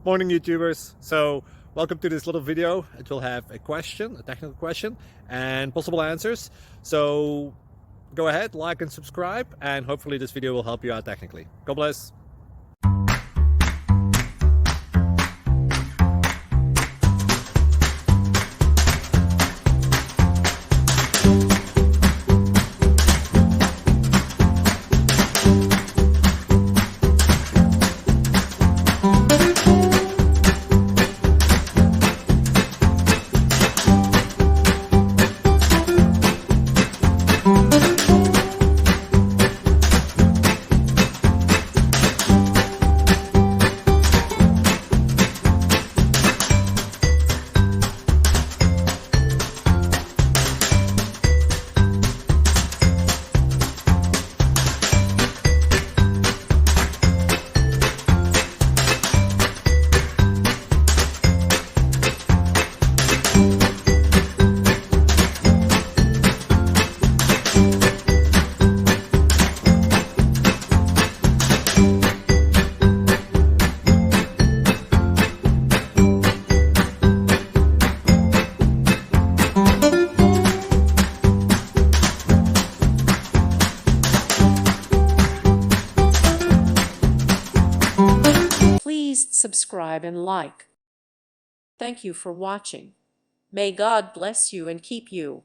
Morning YouTubers. So welcome to this little video. It will have a question, a technical question, and possible answers. So go ahead, like and subscribe, and hopefully this video will help you out technically. God bless. Please subscribe and like. Thank you for watching. May God bless you and keep you.